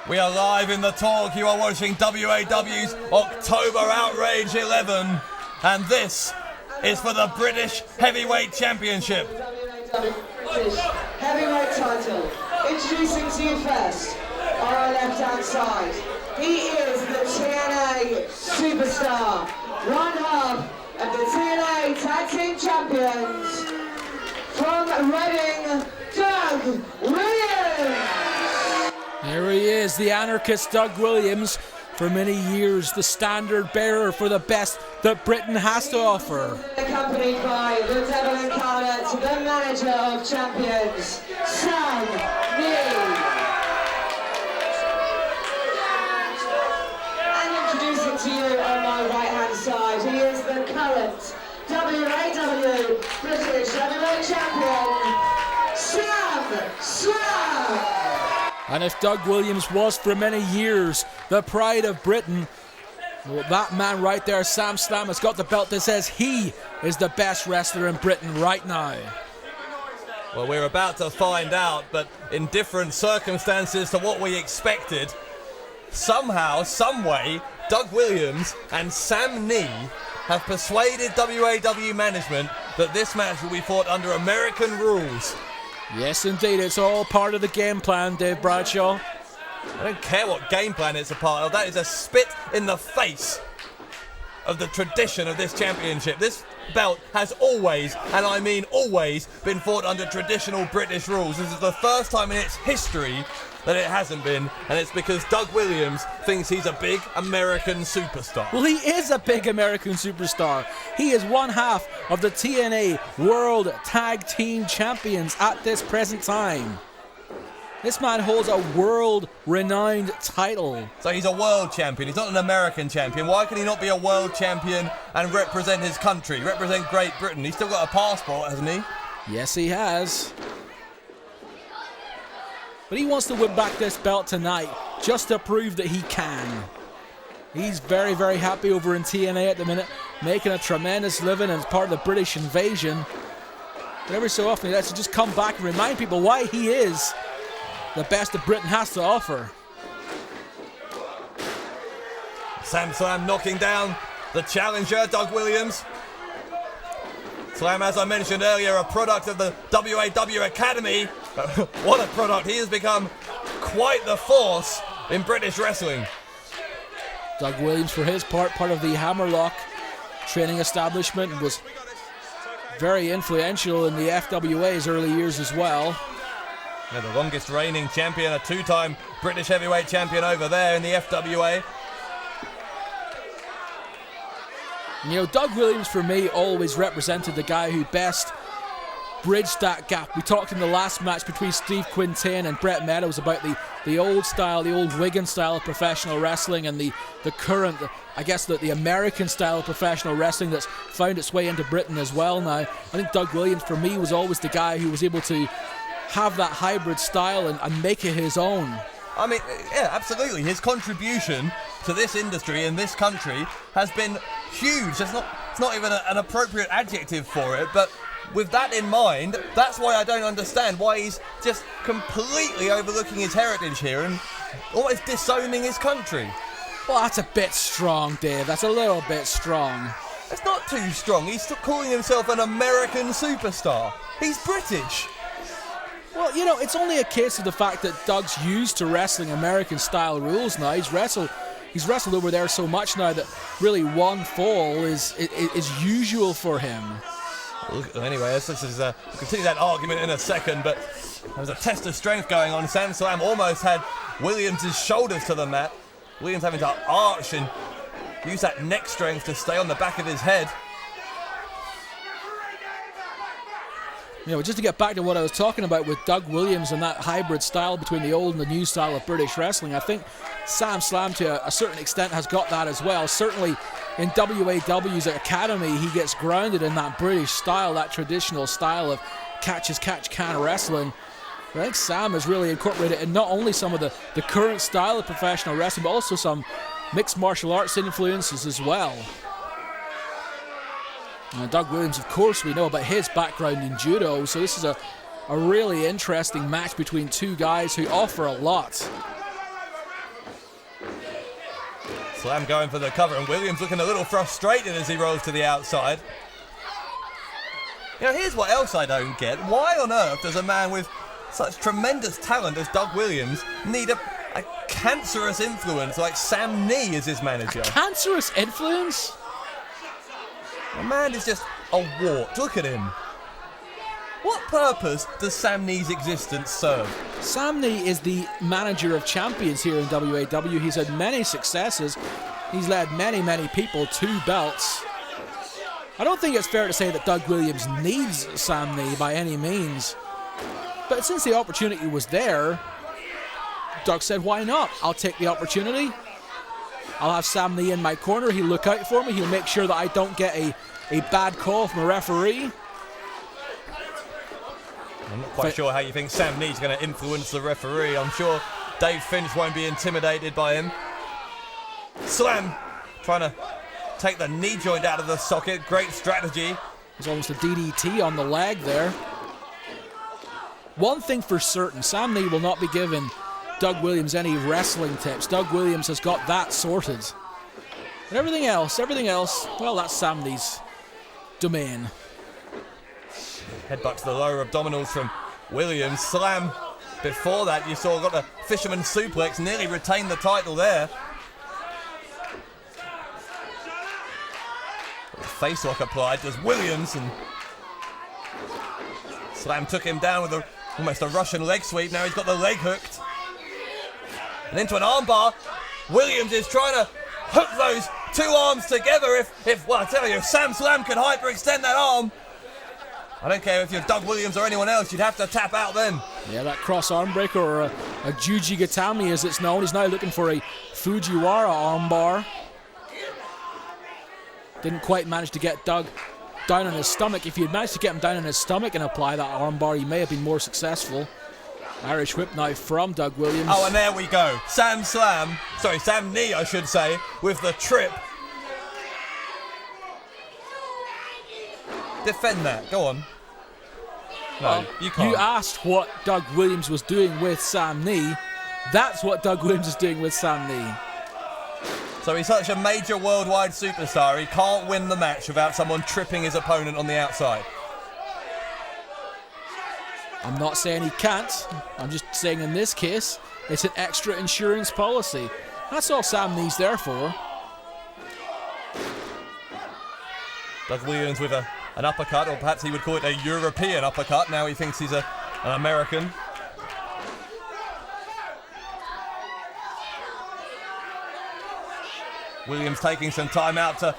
We are live in the talk. You are watching WAW's October Outrage 11. And this is for the British Heavyweight Championship. British Heavyweight title. Introducing to you first, on our left-hand side. He is the TNA Superstar. One half of the TNA Tag Team Champions. From Reading, Doug Williams. There he is, the anarchist Doug Williams, for many years the standard bearer for the best that Britain has to offer. Accompanied by the Devil Incarnate, the manager of champions, Sam Lee. And introducing to you on my right-hand side, he is the current WAW British Heavyweight Champion, Sam Slam. And if Doug Williams was for many years the pride of Britain, well, that man right there, Sam Slam, has got the belt that says he is the best wrestler in Britain right now. Well, we're about to find out, but in different circumstances to what we expected, somehow, someway, Doug Williams and Sam Nee have persuaded WAW management that this match will be fought under American rules. Yes, indeed. It's all part of the game plan, Dave Bradshaw. I don't care what game plan it's a part of. That is a spit in the face of the tradition of this championship. This belt has always, and I mean always, been fought under traditional British rules. This is the first time in its history that it hasn't been, and it's because Doug Williams thinks he's a big American superstar. Well, he is a big American superstar. He is one half of the TNA World Tag Team Champions at this present time. This man holds a world-renowned title. So he's a world champion. He's not an American champion. Why can he not be a world champion and represent his country, represent Great Britain? He's still got a passport, hasn't he? Yes, he has. But he wants to win back this belt tonight, just to prove that he can. He's very, very happy over in TNA at the minute, making a tremendous living as part of the British invasion. But every so often he likes to just come back and remind people why he is the best that Britain has to offer. Sam Slam knocking down the challenger, Doug Williams. Slam, as I mentioned earlier, a product of the WAW Academy. What a product. He has become quite the force in British wrestling. Doug Williams, for his part of the Hammerlock training establishment, was very influential in the FWA's early years as well. Yeah, the longest reigning champion, a two-time British heavyweight champion over there in the FWA. You know, Doug Williams, for me, always represented the guy who best bridged that gap. We talked in the last match between Steve Quintain and Brett Meadows about the old style, the old Wigan style of professional wrestling, and the current, I guess, the American style of professional wrestling that's found its way into Britain as well now. I think Doug Williams, for me, was always the guy who was able to have that hybrid style and make it his own. I mean, yeah, absolutely. His contribution to this industry in this country has been huge. It's not even an appropriate adjective for it, but with that in mind, that's why I don't understand why he's just completely overlooking his heritage here and almost disowning his country. Well, that's a bit strong, Dave. That's a little bit strong. It's not too strong. He's calling himself an American superstar. He's British. Well, you know, it's only a case of the fact that Doug's used to wrestling American-style rules now. He's wrestled over there so much now that really one fall is usual for him. Anyway, this is we'll continue that argument in a second, but there's a test of strength going on. Sam Slam almost had Williams' shoulders to the mat. Williams having to arch and use that neck strength to stay on the back of his head. You know, just to get back to what I was talking about with Doug Williams and that hybrid style between the old and the new style of British wrestling, I think Sam Slam to a certain extent has got that as well. Certainly in WAW's academy, he gets grounded in that British style, that traditional style of catch-as-catch-can wrestling. But I think Sam has really incorporated in not only some of the current style of professional wrestling, but also some mixed martial arts influences as well. Doug Williams, of course, we know about his background in judo, so this is a really interesting match between two guys who offer a lot. Slam going for the cover, and Williams looking a little frustrated as he rolls to the outside. You know, here's what else I don't get. Why on earth does a man with such tremendous talent as Doug Williams need a cancerous influence like Sam Nee as his manager? A cancerous influence? The man is just a wart. Look at him. What purpose does Sam Nee's existence serve? Sam Nee is the manager of champions here in WAW. He's had many successes. He's led many, many people to belts. I don't think it's fair to say that Doug Williams needs Sam Nee by any means. But since the opportunity was there, Doug said, why not? I'll take the opportunity. I'll have Sam Nee in my corner. He'll look out for me. He'll make sure that I don't get a bad call from a referee. I'm not quite sure how you think Sam Nee's going to influence the referee. I'm sure Dave Finch won't be intimidated by him. Slam, trying to take the knee joint out of the socket. Great strategy. There's almost a DDT on the leg there. One thing for certain, Sam Nee will not be giving Doug Williams any wrestling tips. Doug Williams has got that sorted. But everything else, well, that's Sam Nee's domain. Headbutt to the lower abdominals from Williams. Slam. Before that, you saw got a fisherman suplex, nearly retained the title there. Face lock applied. Does Williams, and Slam took him down with almost a Russian leg sweep. Now he's got the leg hooked. And into an armbar. Williams is trying to hook those two arms together. Well, I tell you, if Sam Slam could hyperextend that arm, I don't care if you're Doug Williams or anyone else, you'd have to tap out then. Yeah, that cross arm breaker, or a Juji Gatami as it's known. He's now looking for a Fujiwara armbar. Didn't quite manage to get Doug down on his stomach. If he had managed to get him down on his stomach and apply that armbar, he may have been more successful. Irish whip now from Doug Williams. Oh, and there we go. Sam Nee, I should say, with the trip. Defend that. Go on. No, you can't. You asked what Doug Williams was doing with Sam Nee. That's what Doug Williams is doing with Sam Nee. So he's such a major worldwide superstar, he can't win the match without someone tripping his opponent on the outside. I'm not saying he can't. I'm just saying in this case, it's an extra insurance policy. That's all Sam Nee's there for. Doug Williams with an uppercut, or perhaps he would call it a European uppercut. Now he thinks he's an American. Williams taking some time out to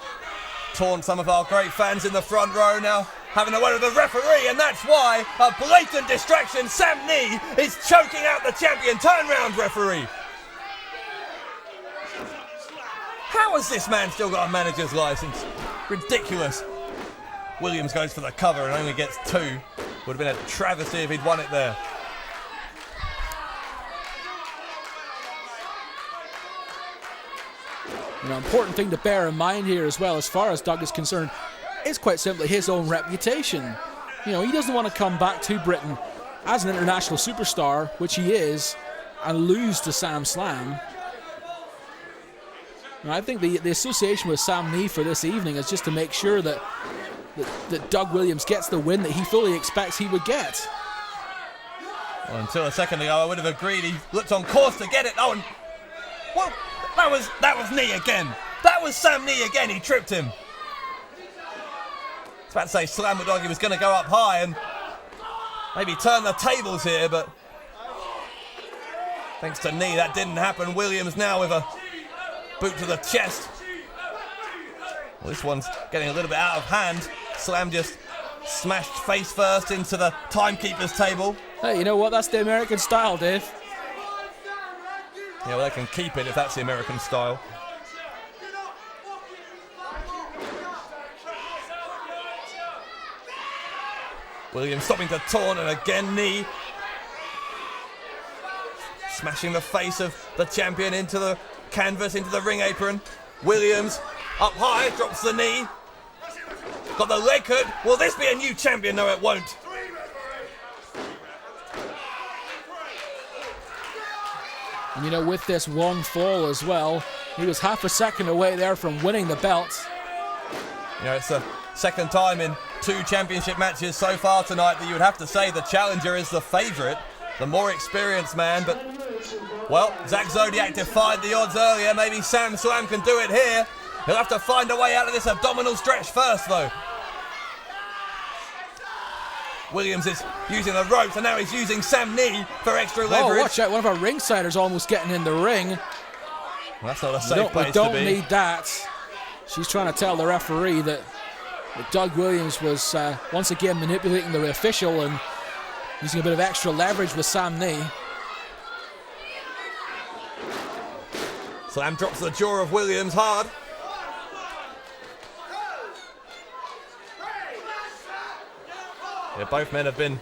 taunt some of our great fans in the front row now. Having a word with the referee, and that's why a blatant distraction. Sam Nee is choking out the champion. Turn round, referee. How has this man still got a manager's license? Ridiculous. Williams goes for the cover and only gets two. Would have been a travesty if he'd won it there. An important thing to bear in mind here as well, as far as Doug is concerned, is quite simply his own reputation. You know, he doesn't want to come back to Britain as an international superstar, which he is, and lose to Sam Slam. And I think the association with Sam Nee for this evening is just to make sure that Doug Williams gets the win that he fully expects he would get. Well, until a second ago, I would have agreed he looked on course to get it. Oh, and well, that was Nee again. That was Sam Nee again. He tripped him. I was about to say Slam looked like he was going to go up high and maybe turn the tables here, but thanks to Nee, that didn't happen. Williams now with a boot to the chest. Well, this one's getting a little bit out of hand. Slam just smashed face first into the timekeeper's table. Hey, you know what? That's the American style, Dave. Yeah, well, they can keep it if that's the American style. Williams stopping to taunt, and again Nee smashing the face of the champion into the canvas, into the ring apron. Williams up high, drops the knee. Got the leg hook. Will this be a new champion? No, it won't. And you know, with this one fall as well, he was half a second away there from winning the belt. You know, it's the second time in 2 championship matches so far tonight that you would have to say the challenger is the favourite, the more experienced man. But, well, Zach Zodiac defied the odds earlier. Maybe Sam Slam can do it here. He'll have to find a way out of this abdominal stretch first, though. Williams is using the ropes, and now he's using Sam knee for extra leverage. Oh, watch out. One of our ringsiders almost getting in the ring. Well, that's not a safe place to be. We don't need that. She's trying to tell the referee that Doug Williams was once again manipulating the official and using a bit of extra leverage with Sam knee. Slam drops the jaw of Williams hard. Yeah, both men have been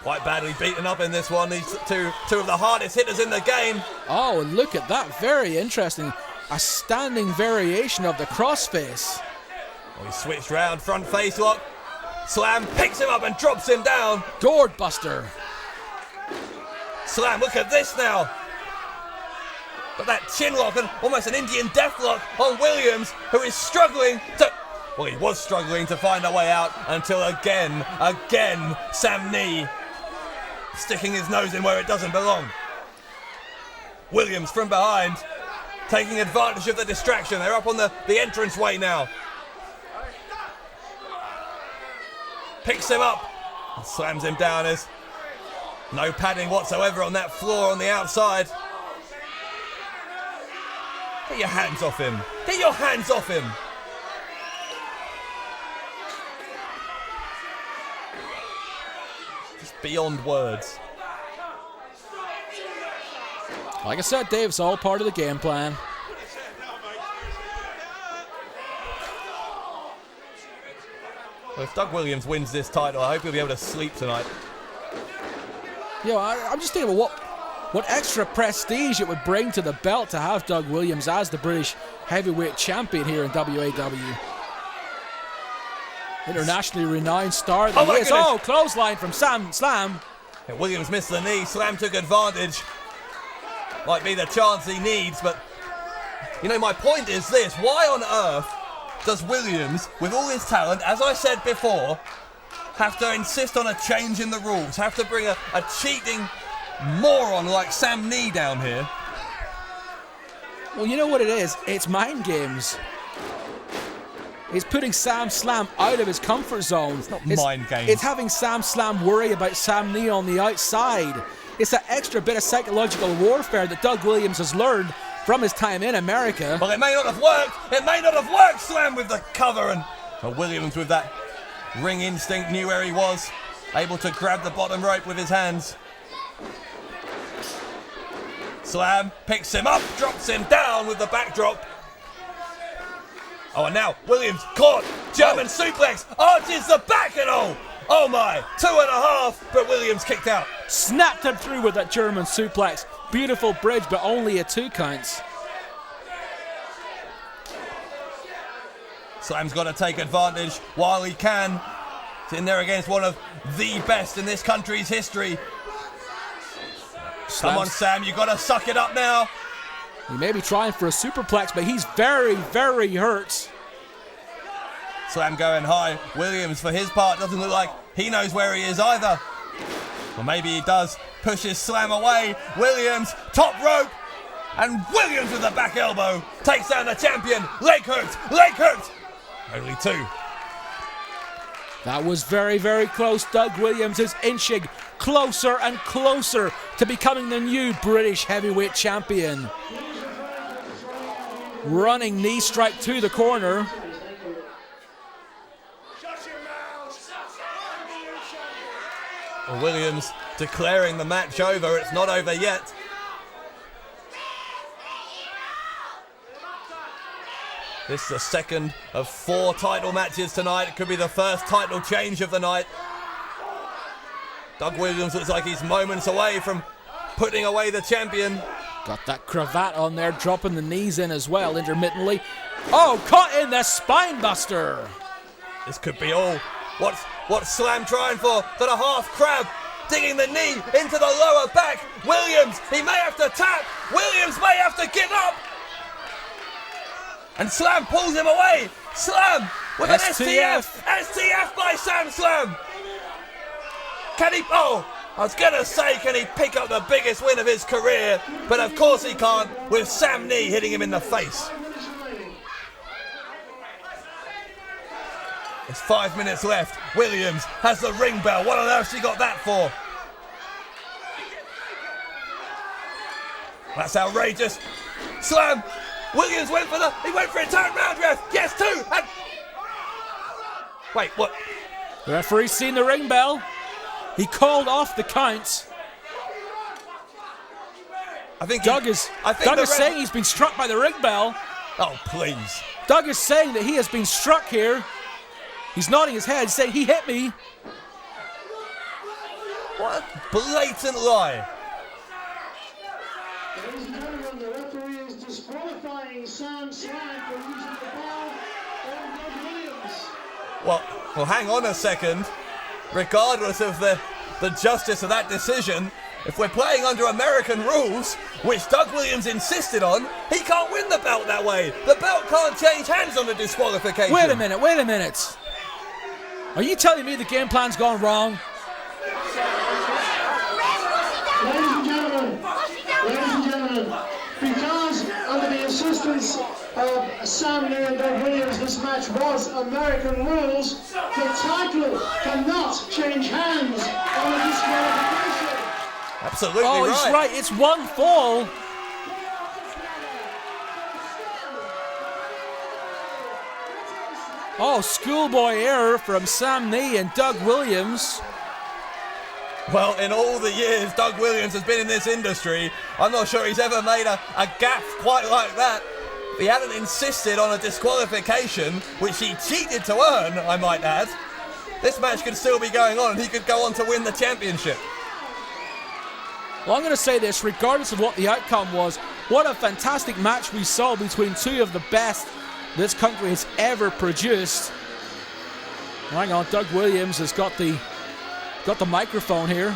quite badly beaten up in this one. These two of the hardest hitters in the game. Oh, and look at that. Very interesting. A standing variation of the crossface. Well, he switched round, front face lock. Slam picks him up and drops him down. Gourd buster. Slam, look at this now. But that chin lock and almost an Indian death lock on Williams, who is struggling to... Well, he was struggling to find a way out until again, Sam knee sticking his nose in where it doesn't belong. Williams from behind, taking advantage of the distraction. They're up on the entranceway now. Picks him up and slams him down. There's no padding whatsoever on that floor on the outside. Get your hands off him. Get your hands off him. Just beyond words. Like I said, Dave, it's all part of the game plan. Well, if Doug Williams wins this title, I hope he'll be able to sleep tonight. You know, I'm just thinking about what extra prestige it would bring to the belt to have Doug Williams as the British heavyweight champion here in WAW. Internationally renowned star that he is. Oh, clothesline from Sam Slam. Yeah, Williams missed the knee. Slam took advantage. Might be the chance he needs, but you know, my point is this: why on earth does Williams, with all his talent, as I said before, have to insist on a change in the rules? Have to bring a cheating moron like Sam knee down here? Well, you know what it is? It's mind games. It's putting Sam Slam out of his comfort zone. It's not mind games. It's having Sam Slam worry about Sam knee on the outside. It's that extra bit of psychological warfare that Doug Williams has learned from his time in America. Well, it may not have worked. It may not have worked. Slam with the cover, and Williams with that ring instinct knew where he was, able to grab the bottom rope with his hands. Slam picks him up, drops him down with the backdrop. Oh, and now Williams caught. German suplex, arches the back and all. Oh my, 2.5, but Williams kicked out. Snapped him through with that German suplex. Beautiful bridge, but only a 2 counts. Slam's got to take advantage while he can. He's in there against one of the best in this country's history. Come on, Sam, you got to suck it up now. He may be trying for a superplex, but he's very, very hurt. Slam going high. Williams, for his part, doesn't look like he knows where he is either. Or maybe he does. Pushes Slam away. Williams, top rope. And Williams with the back elbow takes down the champion. Leg hooked. Leg hooked. Only 2. That was very, very close. Doug Williams is inching closer and closer to becoming the new British heavyweight champion. Running knee strike to the corner. Well, Williams declaring the match over. It's not over yet. This is the second of 4 title matches tonight. It could be the first title change of the night. Doug Williams looks like he's moments away from putting away the champion. Got that cravat on there, dropping the knees in as well, intermittently. Oh, caught in the spine buster. This could be all. What's Slam trying for? Got a half crab. digging the knee into the lower back. Williams, he may have to tap. Williams may have to give up. And Slam pulls him away. Slam with an STF. STF by Sam Slam. Can he, oh, I was going to say, can he pick up the biggest win of his career? But of course he can't, with Sam Knee hitting him in the face. There's 5 minutes left. Williams has the ring bell. What on earth she got that for? That's outrageous. Slam. Williams went for it, turn round, ref. Yes, two. And... Wait, what? The referee's seen the ring bell. He called off the count. I think Doug is saying he's been struck by the ring bell. Oh, please. Doug is saying that he has been struck here. He's nodding his head, saying he hit me. What a blatant lie. Ladies and gentlemen, the referee is disqualifying Sam Slam for using the ball on Doug Williams. Well, hang on a second. Regardless of the justice of that decision, if we're playing under American rules, which Doug Williams insisted on, he can't win the belt that way. The belt can't change hands on the disqualification. Wait a minute. Are you telling me the game plan's gone wrong? Ladies and gentlemen, because under the insistence of Sam Knee and Doug Williams, this match was American rules, the title cannot change hands on a disqualification. Absolutely right. Oh, he's right. It's one fall. Oh, schoolboy error from Sam Knee and Doug Williams. Well, in all the years Doug Williams has been in this industry, I'm not sure he's ever made a gaffe quite like that. If he hadn't insisted on a disqualification, which he cheated to earn, I might add, this match could still be going on and he could go on to win the championship. Well, I'm going to say this, regardless of what the outcome was, what a fantastic match we saw between two of the best this country has ever produced. Hang on, Doug Williams has got the microphone here.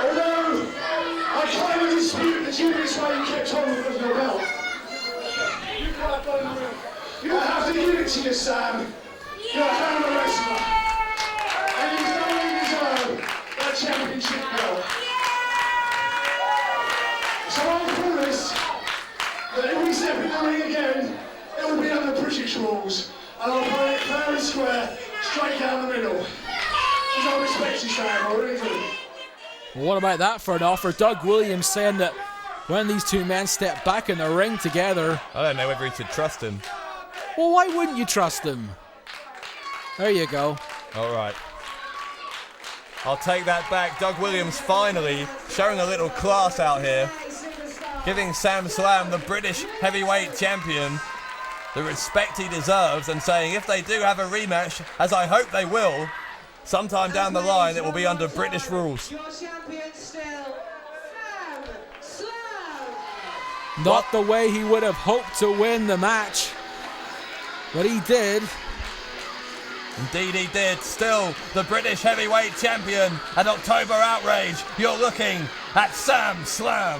Although I can't dispute the dubious way you kept on with your belt. You have to give it to you, Sam. You're a hell of a wrestler. And you thoroughly deserve that championship belt. So I promise that if we step in the ring again, it will be under British rules. And I'll play it fair and square, straight down the middle. I respect you, Sam, I really do. Well, what about that for an offer? Doug Williams saying that when these two men step back in the ring together... I don't know whether he should trust him. Well, why wouldn't you trust him? There you go. All right. I'll take that back. Doug Williams finally showing a little class out here, giving Sam Slam, the British heavyweight champion, the respect he deserves, and saying if they do have a rematch, as I hope they will, sometime down the line, it will be under British rules. Your champion still, Sam Slam. Not the way he would have hoped to win the match, but he did. Indeed he did. Still the British heavyweight champion at October Outrage. You're looking at Sam Slam.